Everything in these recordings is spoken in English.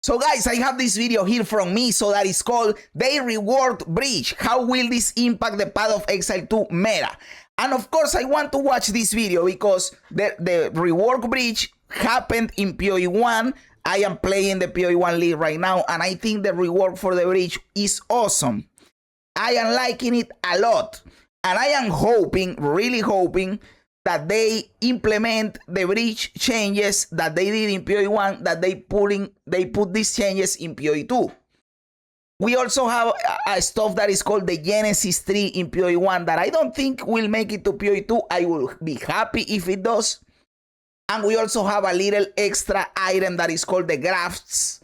So guys, I have this video here from me, so that is called They Reworked Breach. How will this impact the Path of Exile 2 meta? And of course, I want to watch this video because the rework breach happened in PoE1. I am playing the PoE1 league right now, and I think the rework for the breach is awesome. I am liking it a lot. And I am hoping, really hoping, that they implement the breach changes that they did in PoE1, that they put these changes in PoE2. We also have a stuff that is called the Genesis 3 in PoE1 that I don't think will make it to PoE2. I will be happy if it does. And we also have a little extra item that is called the Grafts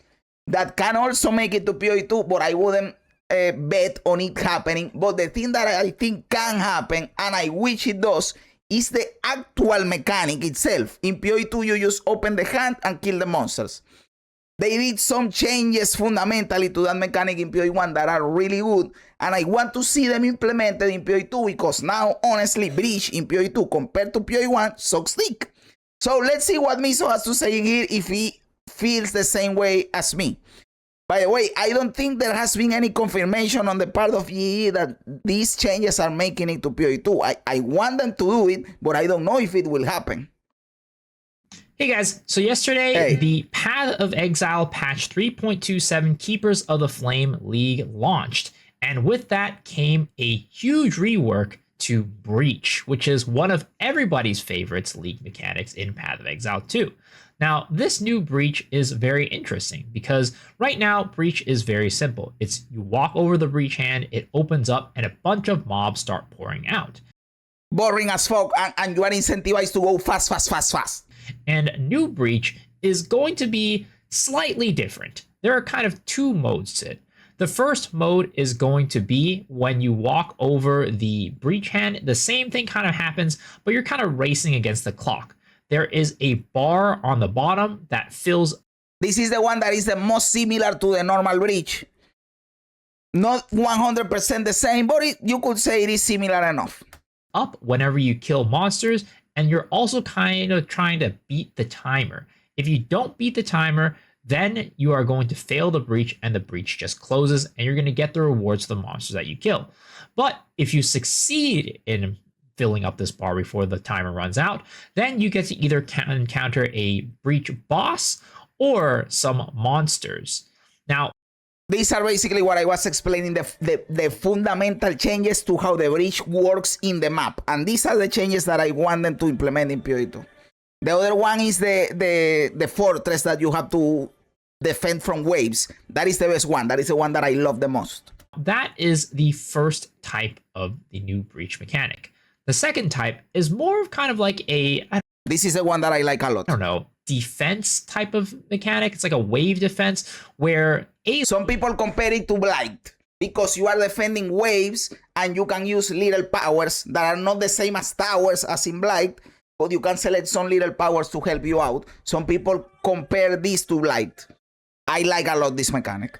that can also make it to PoE2, but I wouldn't bet on it happening. But the thing that I think can happen, and I wish it does, is the actual mechanic itself. In PoE2, you just open the hand and kill the monsters. They did some changes fundamentally to that mechanic in PoE1 that are really good, and I want to see them implemented in PoE2 because now, honestly, Breach in PoE2 compared to PoE1 sucks dick. So let's see what Miso has to say in here, if he feels the same way as me. By the way, I don't think there has been any confirmation on the part of GE that these changes are making it to PoE2. I want them to do it, but I don't know if it will happen. Hey guys, so yesterday the Path of Exile patch 3.27 Keepers of the Flame League launched, and with that came a huge rework to Breach, which is one of everybody's favorites league mechanics in Path of Exile 2. Now, this new Breach is very interesting because right now, Breach is very simple. It's you walk over the Breach hand, it opens up, and a bunch of mobs start pouring out. Boring as fuck, and you are incentivized to go fast, fast, fast, fast. And new Breach is going to be slightly different. There are kind of two modes to it. The first mode is going to be when you walk over the Breach hand, the same thing kind of happens, but you're kind of racing against the clock. There is a bar on the bottom that fills. This is the one that is the most similar to the normal Breach. Not 100% the same, but you could say it is similar enough. Up whenever you kill monsters, and you're also kind of trying to beat the timer. If you don't beat the timer, then you are going to fail the Breach, and the Breach just closes, and you're going to get the rewards for the monsters that you kill. But if you succeed in filling up this bar before the timer runs out, then you get to either encounter a Breach boss or some monsters. Now, these are basically what I was explaining, the fundamental changes to how the Breach works in the map. And these are the changes that I want them to implement in PoE2. The other one is the fortress that you have to defend from waves. That is the best one. That is the one that I love the most. That is the first type of the new Breach mechanic. The second type is more of kind of like this is the one that I like a lot. I don't know, defense type of mechanic. It's like a wave defense where some people compare it to Blight because you are defending waves and you can use little powers that are not the same as towers as in Blight, but you can select some little powers to help you out. Some people compare this to Blight. I like a lot this mechanic.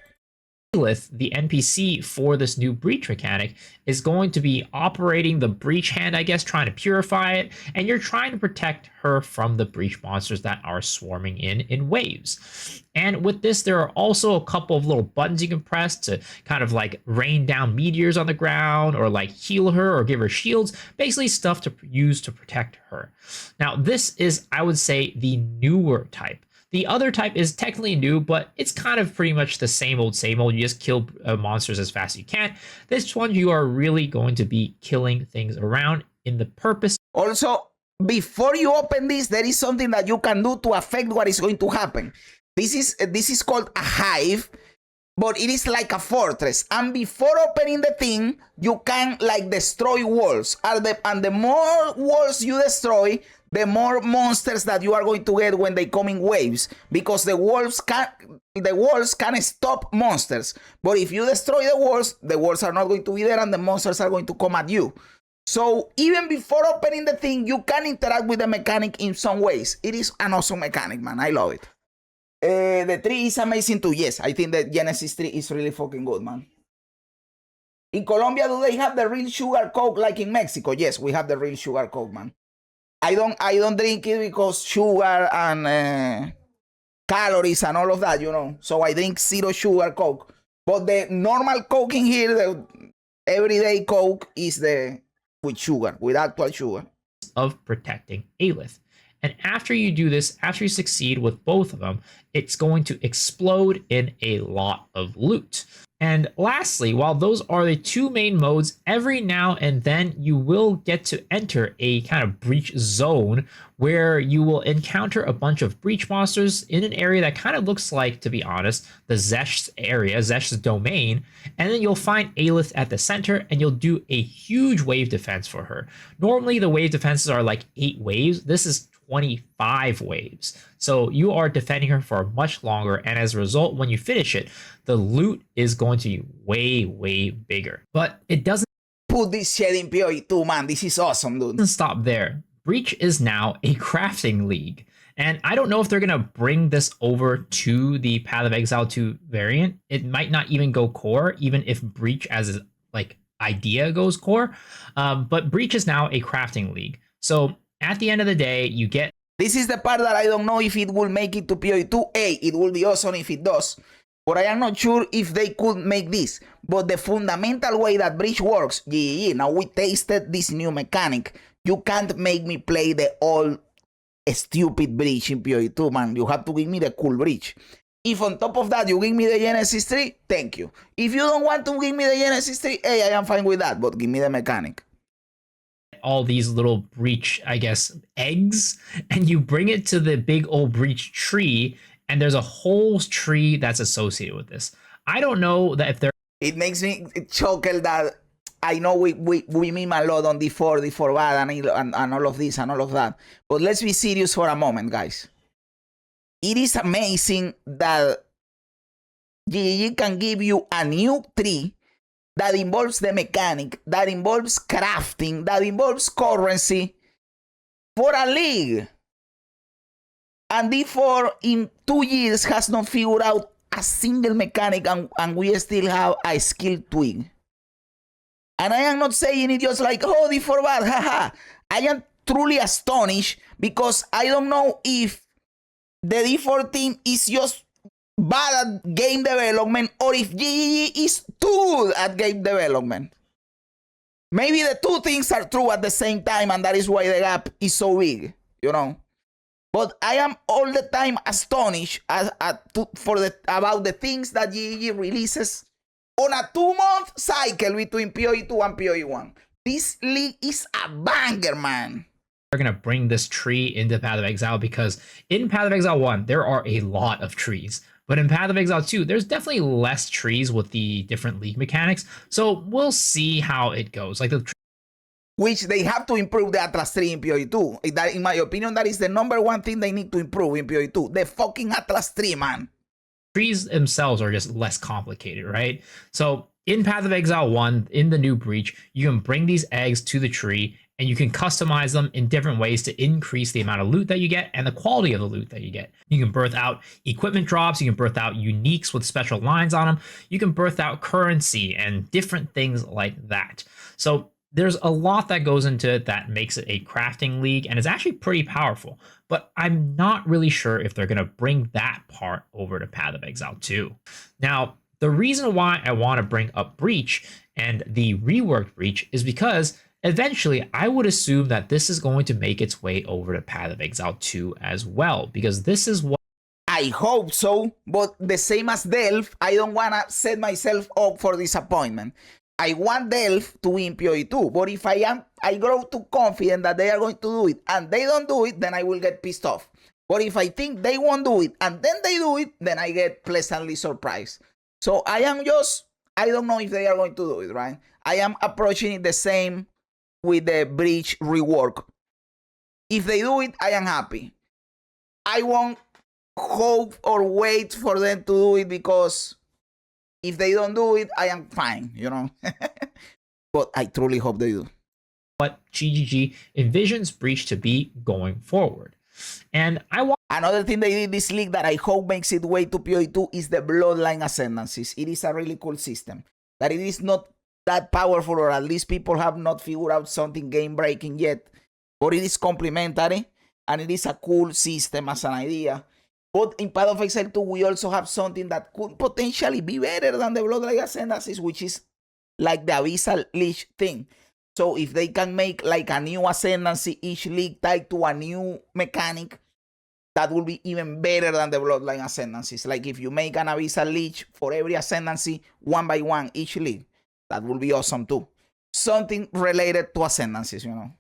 The NPC for this new Breach mechanic is going to be operating the Breach hand, I guess, trying to purify it, and you're trying to protect her from the Breach monsters that are swarming in waves. And with this, there are also a couple of little buttons you can press to kind of like rain down meteors on the ground or like heal her or give her shields, basically stuff to use to protect her. Now, this is, I would say, the newer type. The other type is technically new, but it's kind of pretty much the same old, same old. You just kill monsters as fast as you can. This one, you are really going to be killing things around in the purpose. Also, before you open this, there is something that you can do to affect what is going to happen. This is called a hive, but it is like a fortress. And before opening the thing, you can like destroy walls. And the more walls you destroy, the more monsters that you are going to get when they come in waves, because the walls can stop monsters. But if you destroy the walls are not going to be there and the monsters are going to come at you. So even before opening the thing, you can interact with the mechanic in some ways. It is an awesome mechanic, man. I love it. The 3 is amazing too. Yes, I think that Genesis 3 is really fucking good, man. In Colombia, do they have the real sugar coke like in Mexico? Yes, we have the real sugar coke, man. I don't drink it because sugar and calories and all of that, you know. So I drink zero sugar Coke. But the normal Coke in here, the everyday Coke, is the with sugar, with actual sugar. Of protecting Aelith. And after you do this, after you succeed with both of them, it's going to explode in a lot of loot. And lastly, while those are the two main modes, every now and then you will get to enter a kind of breach zone where you will encounter a bunch of breach monsters in an area that kind of looks like, to be honest, the Zesh's area, Zesh's domain. And then you'll find Aelith at the center and you'll do a huge wave defense for her. Normally the wave defenses are like 8 waves. This is 25 waves. So you are defending her for much longer, and as a result, when you finish it, the loot is going to be way, way bigger. But it doesn't put this shit in PoE2, man. This is awesome, dude. Doesn't stop there. Breach is now a crafting league. And I don't know if they're going to bring this over to the Path of Exile 2 variant. It might not even go core, even if Breach as like idea goes core. But Breach is now a crafting league. So at the end of the day, you get... This is the part that I don't know if it will make it to PoE2. It will be awesome if it does. But I am not sure if they could make this. But the fundamental way that Breach works, now we tasted this new mechanic. You can't make me play the old stupid Breach in PoE2, man. You have to give me the cool Breach. If on top of that you give me the Genesis 3, thank you. If you don't want to give me the Genesis 3, I am fine with that. But give me the mechanic. All these little breach, I guess, eggs, and you bring it to the big old breach tree, and there's a whole tree that's associated with this. I don't know that if there... It makes me chuckle that I know we meme a lot on D4 bad and all of this and all of that. But let's be serious for a moment, guys. It is amazing that GGG can give you a new tree that involves the mechanic, that involves crafting, that involves currency for a league. And D4 in 2 years has not figured out a single mechanic, and we still have a skill twig. And I am not saying it just like, oh, D4 bad, haha. I am truly astonished because I don't know if the D4 team is just bad at game development or if GGG is too good at game development. Maybe the two things are true at the same time, and that is why the gap is so big, you know. But I am all the time astonished about the things that GGG releases on a 2-month cycle between PoE2 and PoE1. This league is a banger, man. They're going to bring this tree into Path of Exile because in Path of Exile 1, there are a lot of trees. But in Path of Exile 2, there's definitely less trees with the different league mechanics. So we'll see how it goes. Like which they have to improve the Atlas 3 in PoE2. That, in my opinion, that is the #1 thing they need to improve in PoE2. The fucking Atlas 3, man. Trees themselves are just less complicated, right? So in Path of Exile 1, in the new Breach, you can bring these eggs to the tree and you can customize them in different ways to increase the amount of loot that you get and the quality of the loot that you get. You can birth out equipment drops, you can birth out uniques with special lines on them, you can birth out currency and different things like that. So there's a lot that goes into it that makes it a crafting league, and it's actually pretty powerful. But I'm not really sure if they're going to bring that part over to Path of Exile 2. Now, the reason why I want to bring up Breach and the reworked Breach is because eventually I would assume that this is going to make its way over to Path of Exile 2 as well, because this is what... I hope so, but the same as Delph, I don't want to set myself up for disappointment. I want Delph to win PoE2, but if I grow too confident that they are going to do it and they don't do it, then I will get pissed off. But if I think they won't do it and then they do it, then I get pleasantly surprised. So I don't know if they are going to do it, right? I am approaching it the same with the Breach rework. If they do it, I am happy. I won't hope or wait for them to do it because if they don't do it, I am fine, you know. But I truly hope they do. What GGG envisions Breach to be going forward. And I want... Another thing they did this league that I hope makes it way to PoE2 is the Bloodline Ascendancies. It is a really cool system. That it is not that powerful, or at least people have not figured out something game-breaking yet. But it is complementary, and it is a cool system as an idea. But in Path of Exile 2, we also have something that could potentially be better than the Bloodline Ascendancies, which is like the Abyssal Leech thing. So if they can make like a new Ascendancy, each league tied to a new mechanic, that will be even better than the Bloodline Ascendancies. Like if you make an Abyssal Leech for every Ascendancy, one by one, each league, that will be awesome too. Something related to Ascendancies, you know.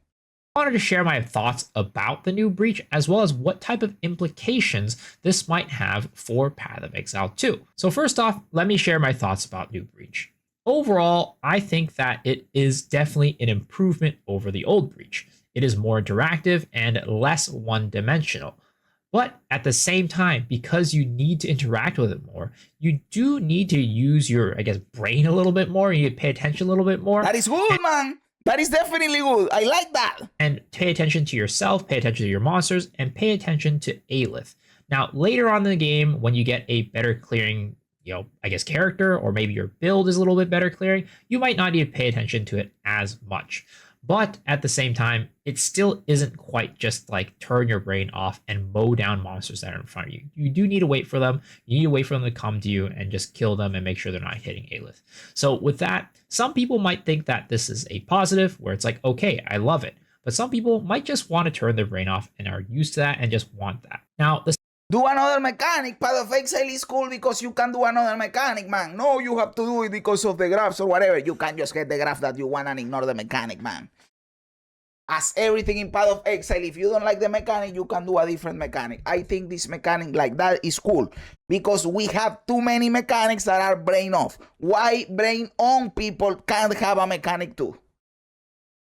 I wanted to share my thoughts about the new Breach, as well as what type of implications this might have for Path of Exile 2. So first off, let me share my thoughts about new Breach. Overall, I think that it is definitely an improvement over the old Breach. It is more interactive and less one-dimensional. But at the same time, because you need to interact with it more, you do need to use your, I guess, brain a little bit more. You need to pay attention a little bit more. That is good, man. That is definitely good. I like that. And pay attention to yourself, pay attention to your monsters, and pay attention to Aelith. Now, later on in the game, when you get a better clearing, I guess, character, or maybe your build is a little bit better clearing, you might not need to pay attention to it as much. But at the same time, it still isn't quite just like turn your brain off and mow down monsters that are in front of you. You do need to wait for them. You need to wait for them to come to you and just kill them and make sure they're not hitting Aelith. So with that, some people might think that this is a positive where it's like, okay, I love it. But some people might just want to turn their brain off and are used to that and just want that. Now, do another mechanic. Path of Exile is cool because you can do another mechanic, man. No, you have to do it because of the graphs or whatever. You can't just get the graph that you want and ignore the mechanic, man. As everything in Path of Exile, if you don't like the mechanic, you can do a different mechanic. I think this mechanic like that is cool because we have too many mechanics that are brain off. Why brain on people can't have a mechanic too?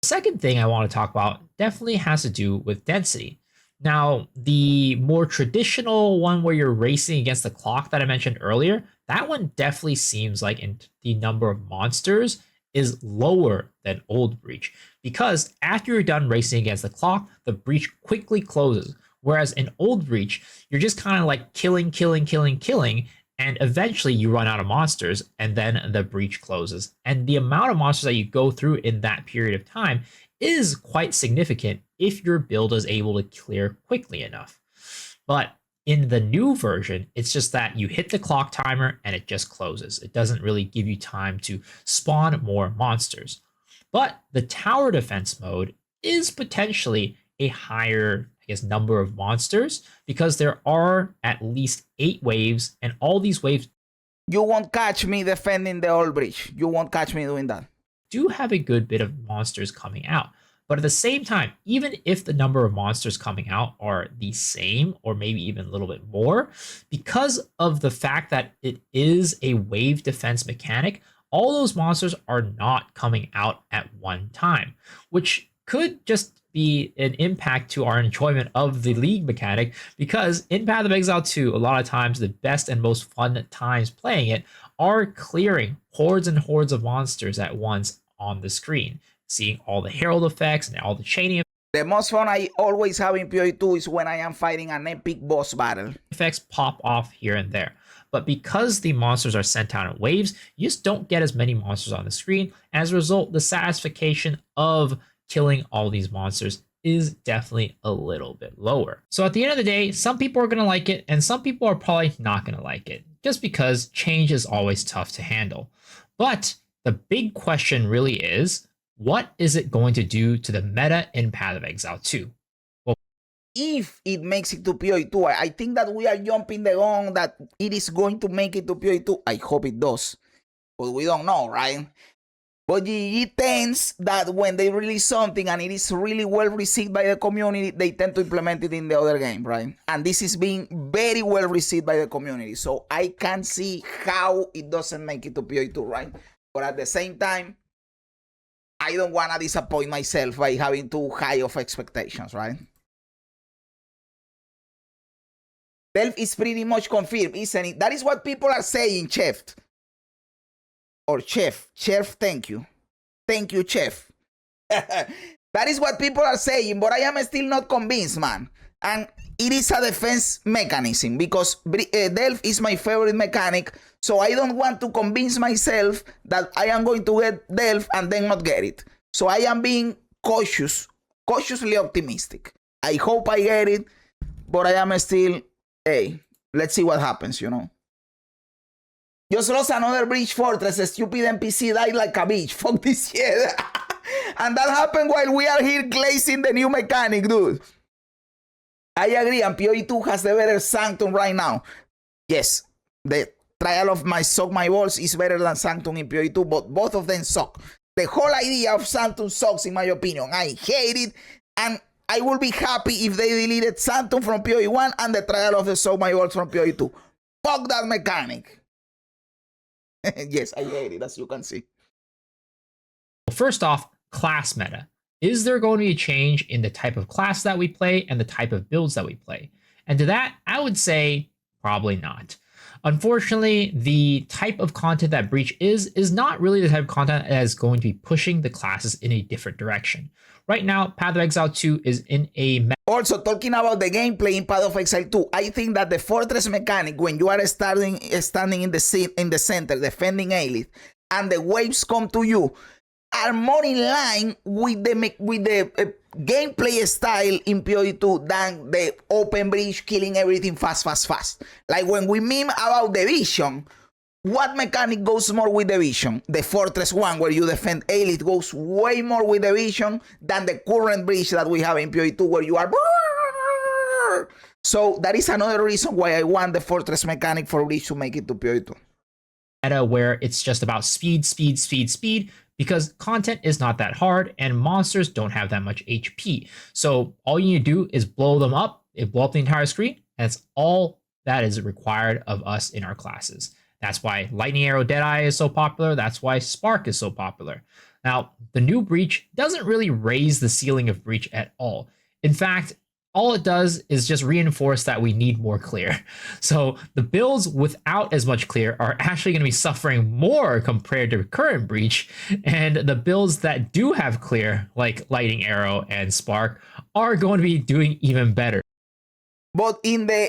The second thing I want to talk about definitely has to do with density. Now, the more traditional one where you're racing against the clock that I mentioned earlier, that one definitely seems like the number of monsters is lower than old Breach, because after you're done racing against the clock, the breach quickly closes. Whereas in old Breach, you're just kind of like killing, and eventually you run out of monsters, and then the breach closes. And the amount of monsters that you go through in that period of time is quite significant if your build is able to clear quickly enough. But in the new version, it's just that you hit the clock timer and it just closes. It doesn't really give you time to spawn more monsters. But the tower defense mode is potentially a higher, I guess, number of monsters because there are at least 8 waves, and all these waves. You won't catch me defending the old breach. You won't catch me doing that. Do have a good bit of monsters coming out. But at the same time, even if the number of monsters coming out are the same or maybe even a little bit more, because of the fact that it is a wave defense mechanic, all those monsters are not coming out at one time, which could just be an impact to our enjoyment of the league mechanic, because in Path of Exile 2, a lot of times the best and most fun times playing it are clearing hordes and hordes of monsters at once on the screen, seeing all the herald effects and all the chaining. The most fun I always have in PoE2 is when I am fighting an epic boss battle. Effects pop off here and there. But because the monsters are sent out in waves, you just don't get as many monsters on the screen. As a result, the satisfaction of killing all these monsters is definitely a little bit lower. So at the end of the day, some people are going to like it and some people are probably not going to like it, just because change is always tough to handle. But the big question really is, what is it going to do to the meta in Path of Exile 2? Well, if it makes it to PoE2, I think that we are jumping the gun that it is going to make it to PoE2. I hope it does, but we don't know, right? But GG tends that when they release something and it is really well received by the community, they tend to implement it in the other game, right? And this is being very well received by the community. So I can see how it doesn't make it to PoE2, right? But at the same time, I don't want to disappoint myself by having too high of expectations, right? Delph is pretty much confirmed, isn't it? That is what people are saying, Chef. Or Chef. Chef, thank you. Thank you, Chef. That is what people are saying, but I am still not convinced, man. And it is a defense mechanism because Delph is my favorite mechanic, so I don't want to convince myself that I am going to get Delph and then not get it. So I am being cautiously optimistic. I hope I get it, but I am still, hey, let's see what happens, you know. Just lost another breach fortress. A stupid NPC died like a bitch. Fuck this shit. And that happened while we are here glazing the new mechanic, dude. I agree, and PoE2 has the better Sanctum right now. Yes, the trial of my Suck My Balls is better than Sanctum in PoE2, but both of them suck. The whole idea of Sanctum sucks, in my opinion. I hate it, and I will be happy if they deleted Sanctum from PoE1 and the trial of the Suck My Balls from PoE2. Fuck that mechanic. Yes, I hate it, as you can see. Well, first off, class meta. Is there going to be a change in the type of class that we play and the type of builds that we play? And to that, I would say probably not. Unfortunately, the type of content that Breach is not really the type of content that is going to be pushing the classes in a different direction. Right now, Path of Exile 2 is in a... Also, talking about the gameplay in Path of Exile 2, I think that the fortress mechanic, when you are standing in the center, defending Aelith, and the waves come to you, are more in line with the gameplay style in PoE2 than the open breach killing everything fast. Like when we meme about the vision, what mechanic goes more with the vision? The fortress one where you defend Aelith goes way more with the vision than the current breach that we have in PoE2 where you are... So that is another reason why I want the fortress mechanic for breach to make it to PoE2. Meta where it's just about speed, because content is not that hard and monsters don't have that much HP. So all you need to do is blow them up, blow up the entire screen, and that's all that is required of us in our classes. That's why Lightning Arrow Deadeye is so popular. That's why Spark is so popular. Now, the new Breach doesn't really raise the ceiling of Breach at all. In fact, all it does is just reinforce that we need more clear. So the builds without as much clear are actually going to be suffering more compared to current Breach, and the builds that do have clear, like Lightning Arrow and Spark, are going to be doing even better. But in there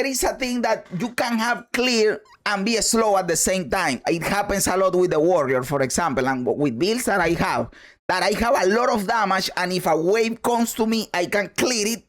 is a thing that you can have clear and be slow at the same time. It happens a lot with the Warrior, for example, and with builds that I have a lot of damage, and if a wave comes to me, I can clear it.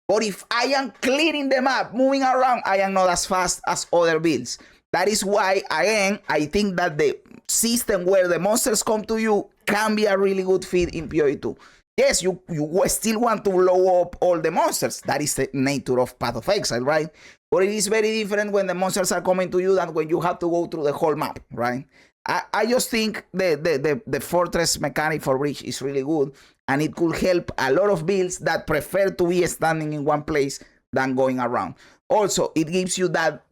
But if I am clearing the map, moving around, I am not as fast as other builds. That is why, again, I think that the system where the monsters come to you can be a really good fit in PoE2. Yes, you still want to blow up all the monsters. That is the nature of Path of Exile, right? But it is very different when the monsters are coming to you than when you have to go through the whole map, right? I just think the fortress mechanic for Breach is really good, and it could help a lot of builds that prefer to be standing in one place than going around. Also, it gives you that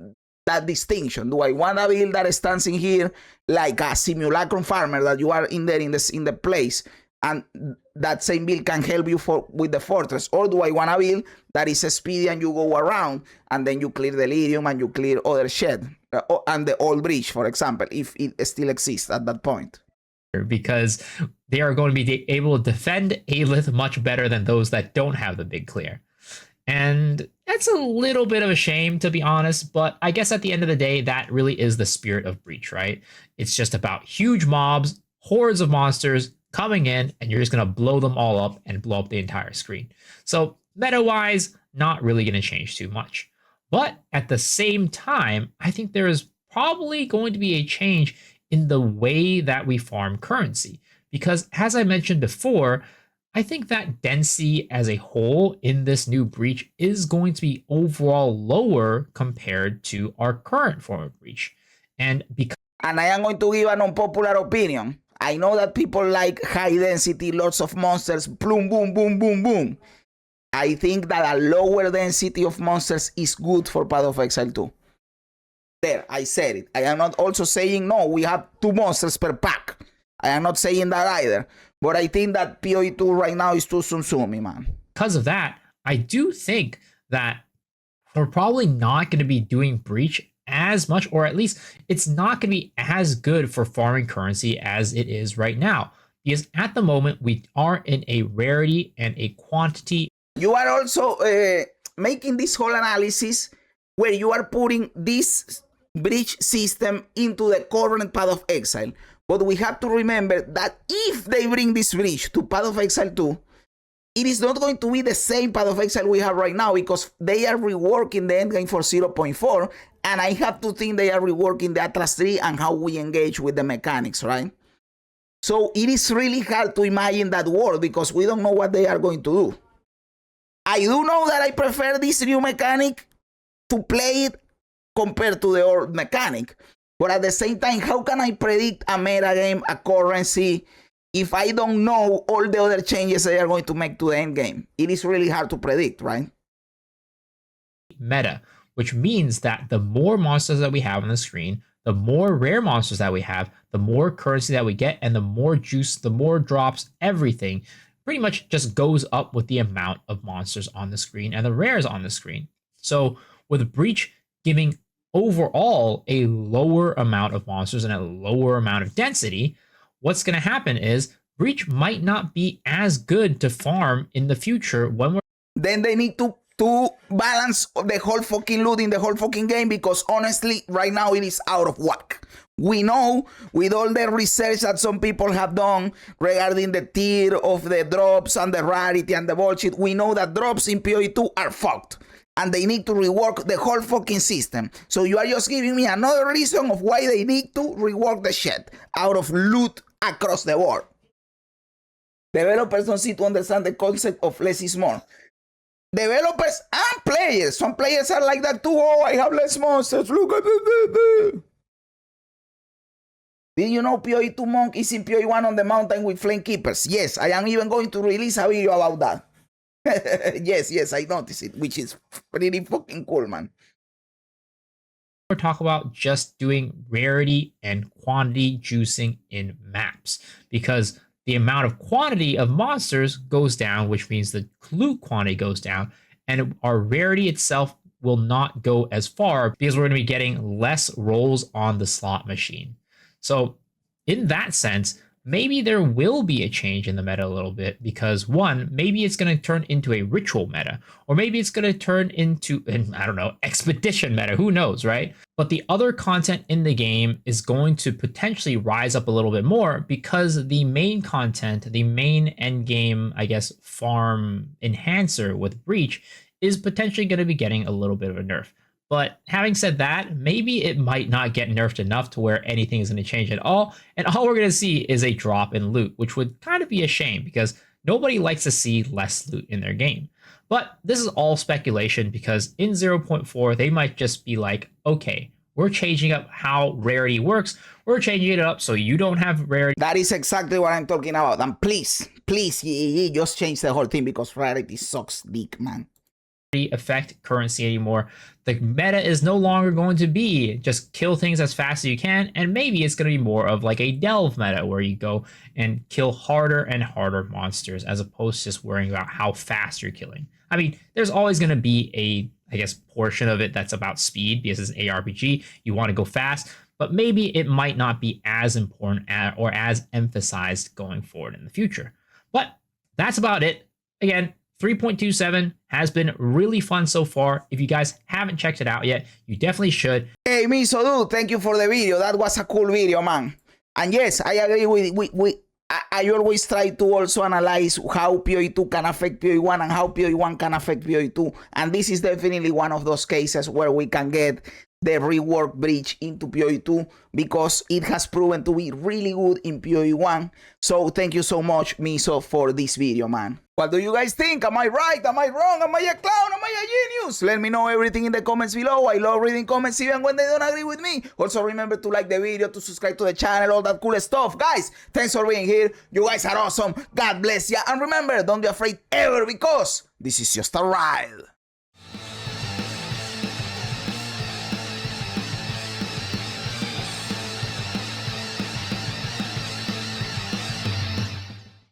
distinction. Do I want a build that stands in here like a simulacrum farmer that you are in there in the place, and that same build can help you with the fortress? Or do I want a build that is speedy and you go around and then you clear the Delirium and you clear other shit? And the old breach, for example, if it still exists at that point. Because they are going to be able to defend Aelith much better than those that don't have the big clear. And that's a little bit of a shame, to be honest, but I guess at the end of the day, that really is the spirit of Breach, right? It's just about huge mobs, hordes of monsters coming in, and you're just going to blow them all up and blow up the entire screen. So meta-wise, not really going to change too much. But at the same time, I think there is probably going to be a change in the way that we farm currency. Because as I mentioned before, I think that density as a whole in this new Breach is going to be overall lower compared to our current form of Breach. And I am going to give an unpopular opinion. I know that people like high density, lots of monsters, boom, boom, boom, boom, boom. I think that a lower density of monsters is good for Path of Exile 2. There, I said it. I am not also saying, no, we have 2 monsters per pack. I am not saying that either. But I think that PoE2 right now is too soon, man. Because of that, I do think that we're probably not going to be doing Breach as much, or at least it's not going to be as good for farming currency as it is right now. Because at the moment, we are in a rarity and a quantity. You are also making this whole analysis where you are putting this Breach system into the current Path of Exile. But we have to remember that if they bring this Breach to Path of Exile 2, it is not going to be the same Path of Exile we have right now because they are reworking the endgame for 0.4, and I have to think they are reworking the Atlas 3 and how we engage with the mechanics, right? So it is really hard to imagine that world because we don't know what they are going to do. I do know that I prefer this new mechanic to play it compared to the old mechanic. But at the same time, how can I predict a meta game, a currency, if I don't know all the other changes they are going to make to the end game? It is really hard to predict, right? Meta, which means that the more monsters that we have on the screen, the more rare monsters that we have, the more currency that we get, and the more juice, the more drops, everything pretty much just goes up with the amount of monsters on the screen and the rares on the screen. So with Breach giving overall a lower amount of monsters and a lower amount of density, what's going to happen is Breach might not be as good to farm in the future when we're... Then they need to balance the whole fucking loot in the whole fucking game because honestly, right now it is out of whack. We know with all the research that some people have done regarding the tier of the drops and the rarity and the bullshit, we know that drops in PoE2 are fucked. And they need to rework the whole fucking system. So you are just giving me another reason of why they need to rework the shit out of loot across the board. Developers don't seem to understand the concept of less is more. Developers and players. Some players are like that too. Oh, I have less monsters. Look at this. Did you know PoE2 Monk is in PoE1 on the mountain with Flame Keepers? Yes, I am even going to release a video about that. yes, I noticed it, which is pretty fucking cool, man. We're talking about just doing rarity and quantity juicing in maps because the amount of quantity of monsters goes down, which means the loot quantity goes down, and our rarity itself will not go as far because we're going to be getting less rolls on the slot machine. So in that sense, maybe there will be a change in the meta a little bit because one, maybe it's going to turn into a ritual meta, or maybe it's going to turn into an, I don't know, expedition meta, who knows, right? But the other content in the game is going to potentially rise up a little bit more because the main content, the main end game, I guess, farm enhancer with Breach is potentially going to be getting a little bit of a nerf. But having said that, maybe it might not get nerfed enough to where anything is going to change at all. And all we're going to see is a drop in loot, which would kind of be a shame because nobody likes to see less loot in their game. But this is all speculation because in 0.4, they might just be like, okay, we're changing up how rarity works. We're changing it up so you don't have rarity. That is exactly what I'm talking about. And please, just change the whole thing because rarity sucks dick, man. Affect currency anymore. The meta is no longer going to be just kill things as fast as you can, and maybe it's going to be more of like a delve meta where you go and kill harder and harder monsters as opposed to just worrying about how fast you're killing. I mean, there's always going to be a, I guess, portion of it that's about speed because it's an ARPG. You want to go fast, but maybe it might not be as important or as emphasized going forward in the future. But that's about it. Again, 3.27 has been really fun so far. If you guys haven't checked it out yet, you definitely should. Hey, Miso dude, thank you for the video. That was a cool video, man. And yes, I agree with I always try to also analyze how PoE2 can affect PoE1 and how PoE1 can affect PoE2. And this is definitely one of those cases where we can get the rework Breach into PoE2 because it has proven to be really good in PoE1. So thank you so much, Miso, for this video, man. What do you guys think? Am I right? Am I wrong? Am I a clown? Am I a genius? Let me know everything in the comments below. I love reading comments even when they don't agree with me. Also remember to like the video, to subscribe to the channel, all that cool stuff. Guys, thanks for being here. You guys are awesome. God bless ya. And remember, don't be afraid ever because this is just a ride.